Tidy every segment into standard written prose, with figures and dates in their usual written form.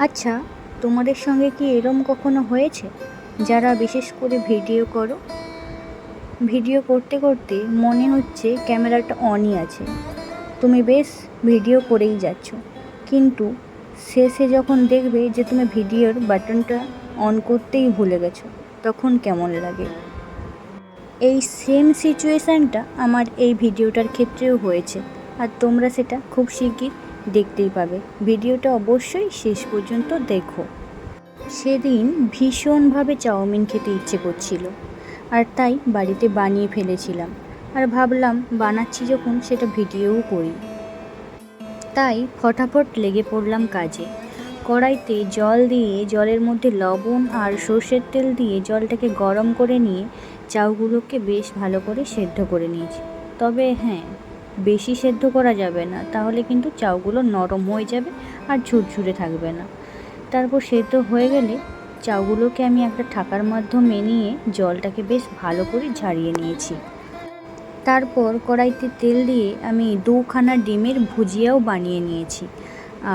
আচ্ছা, তোমাদের সঙ্গে কি এরম কখনো হয়েছে? যারা বিশেষ করে ভিডিও করো, ভিডিও করতে করতে মনে হচ্ছে ক্যামেরাটা অনই আছে, তুমি বেশ ভিডিও করেই যাচ্ছ, কিন্তু শেষে যখন দেখবে যে তুমি ভিডিওর বাটনটা অন করতেই ভুলে গেছো, তখন কেমন লাগে? এই সেম সিচুয়েশানটা আমার এই ভিডিওটার ক্ষেত্রেও হয়েছে, আর তোমরা সেটা খুব শিগগির দেখতেই পাবে। ভিডিওটা অবশ্যই শেষ পর্যন্ত দেখো। সেদিন ভীষণভাবে চাউমিন খেতে ইচ্ছে করছিল, আর তাই বাড়িতে বানিয়ে ফেলেছিলাম, আর ভাবলাম বানাচ্ছি যখন সেটা ভিডিওও করি। তাই ফটাফট লেগে পড়লাম কাজে। কড়াইতে জল দিয়ে জলের মধ্যে লবণ আর সর্ষের তেল দিয়ে জলটাকে গরম করে নিয়ে চাউগুলোকে বেশ ভালো করে সেদ্ধ করে নিয়েছি। তবে হ্যাঁ, বেশি সেদ্ধ করা যাবে না, তাহলে কিন্তু চাউগুলো নরম হয়ে যাবে আর ঝুরঝুরে থাকবে না। তারপর সেদ্ধ হয়ে গেলে চাউগুলোকে আমি একটা ঢাকার মাধ্যমে নিয়ে জলটাকে বেশ ভালো করে ঝারিয়ে নিয়েছি। তারপর কড়াইতে তেল দিয়ে আমি 2খানা ডিমের ভুজিয়াও বানিয়ে নিয়েছি,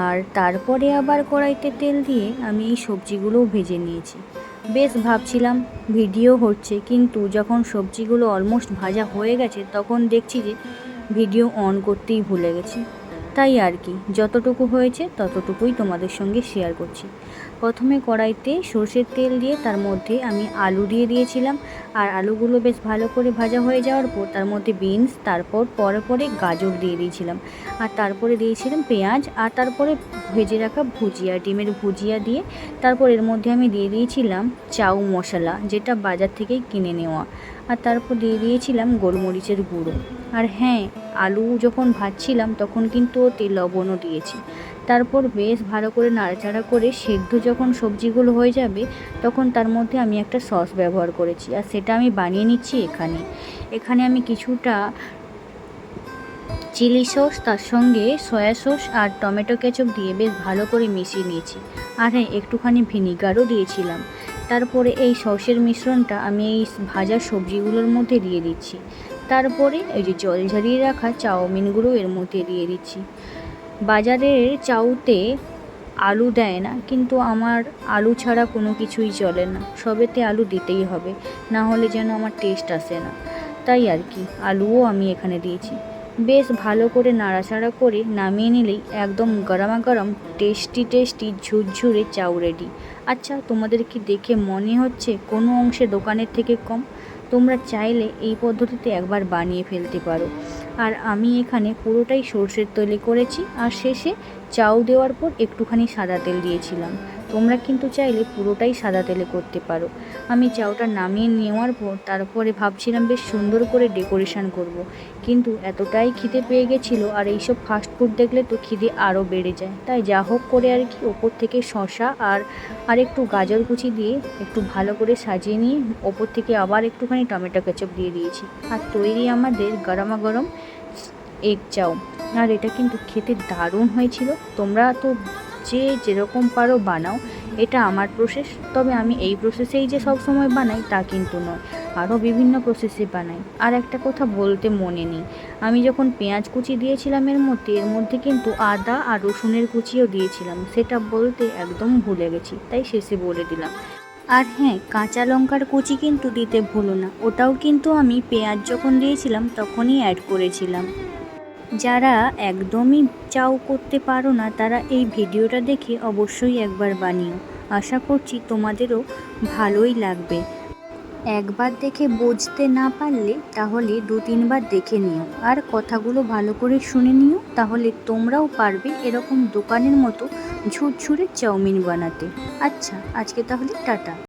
আর তারপরে আবার কড়াইতে তেল দিয়ে আমি এই সবজিগুলোও ভেজে নিয়েছি। বেশ ভাবছিলাম ভিডিও হচ্ছে, কিন্তু যখন সবজিগুলো অলমোস্ট ভাজা হয়ে গেছে তখন দেখছি যে ভিডিও অন করতেই ভুলে গেছি। তাই আর কি, যতটুকু হয়েছে ততটুকুই তোমাদের সঙ্গে শেয়ার করছি। প্রথমে কড়াইতে সর্ষের তেল দিয়ে তার মধ্যে আমি আলু দিয়ে দিয়েছিলাম, আর আলুগুলো বেশ ভালো করে ভাজা হয়ে যাওয়ার পর তার মধ্যে বিনস, তারপর পরে গাজর দিয়ে দিয়েছিলাম, আর তারপরে দিয়েছিলাম পেঁয়াজ, আর তারপরে ভেজে রাখা ভুজিয়া, ডিমের ভুজিয়া দিয়ে তারপর এর মধ্যে আমি দিয়ে দিয়েছিলাম চাউ মশলা, যেটা বাজার থেকেই কিনে নেওয়া, আর তারপর দিয়ে দিয়েছিলাম গোলমরিচের গুঁড়ো। আর হ্যাঁ, আলু যখন ভাজছিলাম তখন কিন্তু ওতে লবণও দিয়েছি। তারপর বেশ ভালো করে নাড়াচাড়া করে সেদ্ধ যখন সবজিগুলো হয়ে যাবে তখন তার মধ্যে আমি একটা সস ব্যবহার করেছি, আর সেটা আমি বানিয়ে নিচ্ছি এখানে আমি কিছুটা চিলি সস, তার সঙ্গে সয়া সস আর টমেটো কেচাপ দিয়ে বেশ ভালো করে মিশিয়ে নিয়েছি। আর হ্যাঁ, একটুখানি ভিনিগারও দিয়েছিলাম। তারপরে এই সসের মিশ্রণটা আমি এই ভাজা সবজিগুলোর মধ্যে দিয়ে দিচ্ছি। তারপরে এই যে জল ঝরিয়ে রাখা চাউমিনগুলো এর মধ্যে দিয়ে দিচ্ছি। বাজারের চাউতে আলু দেয় না, কিন্তু আমার আলু ছাড়া কোনো কিছুই চলে না, সবেতে আলু দিতেই হবে, না হলে যেন আমার টেস্ট আসে না। তাই আর কি, আলুও আমি এখানে দিয়েছি। বেশ ভালো করে নাড়াচাড়া করে নামিয়ে নিলেই একদম গরমাগরম টেস্টি ঝুরঝুরে চাউ রেডি। আচ্ছা, তোমাদের কি দেখে মনে হচ্ছে কোনো অংশে দোকানের থেকে কম? তোমরা চাইলে এই পদ্ধতিতে একবার বানিয়ে ফেলতে পারো। আর আমি এখানে পুরোটাই সর্ষের তেলে করেছি, আর শেষে চাউ দেওয়ার পর একটুখানি সাদা তেল দিয়েছিলাম। তোমরা কিন্তু চাইলে পুরোটাই সাদা তেলে করতে পারো। আমি চাউটা নামিয়ে নেওয়ার পর তারপরে ভাবছিলাম বেশ সুন্দর করে ডেকোরেশন করব, কিন্তু এতটাই খিদে পেয়ে গেছিলো, আর এইসব ফাস্টফুড দেখলে তো খিদে আরও বেড়ে যায়। তাই যা হোক করে আর কি, ওপর থেকে শসা আর একটু গাজর কুচি দিয়ে একটু ভালো করে সাজিয়ে নিয়ে ওপর থেকে আবার একটুখানি টমেটো কেচাপ দিয়ে দিয়েছি, আর তৈরি আমাদের গরমা গরম এগ চাউ। আর এটা কিন্তু খেতে দারুণ হয়েছিল। তোমরা তো যে যেরকম পারো বানাও, এটা আমার প্রসেস। তবে আমি এই প্রসেসেই যে সব সময় বানাই তা কিন্তু নয়, আরও বিভিন্ন প্রসেসে বানাই। আর একটা কথা বলতে মনে নেই, আমি যখন পেঁয়াজ কুচি দিয়েছিলাম এর মধ্যে কিন্তু আদা আর রসুনের কুচিও দিয়েছিলাম, সেটা বলতে একদম ভুলে গেছি, তাই শেষে বলে দিলাম। আর হ্যাঁ, কাঁচা লঙ্কার কুচি কিন্তু দিতে ভুলো না, ওটাও কিন্তু আমি পেঁয়াজ যখন দিয়েছিলাম তখনই অ্যাড করেছিলাম। যারা একদমই চাউ করতে পারো না, তারা এই ভিডিওটা দেখে অবশ্যই একবার বানিও। আশা করছি তোমাদেরও ভালোই লাগবে। একবার দেখে বুঝতে না পারলে তাহলে 2-3বার দেখে নিও, আর কথাগুলো ভালো করে শুনে নিও, তাহলে তোমরাও পারবে এরকম দোকানের মতো ঝুরঝুরে চাউমিন বানাতে। আচ্ছা, আজকে তাহলে টাটা।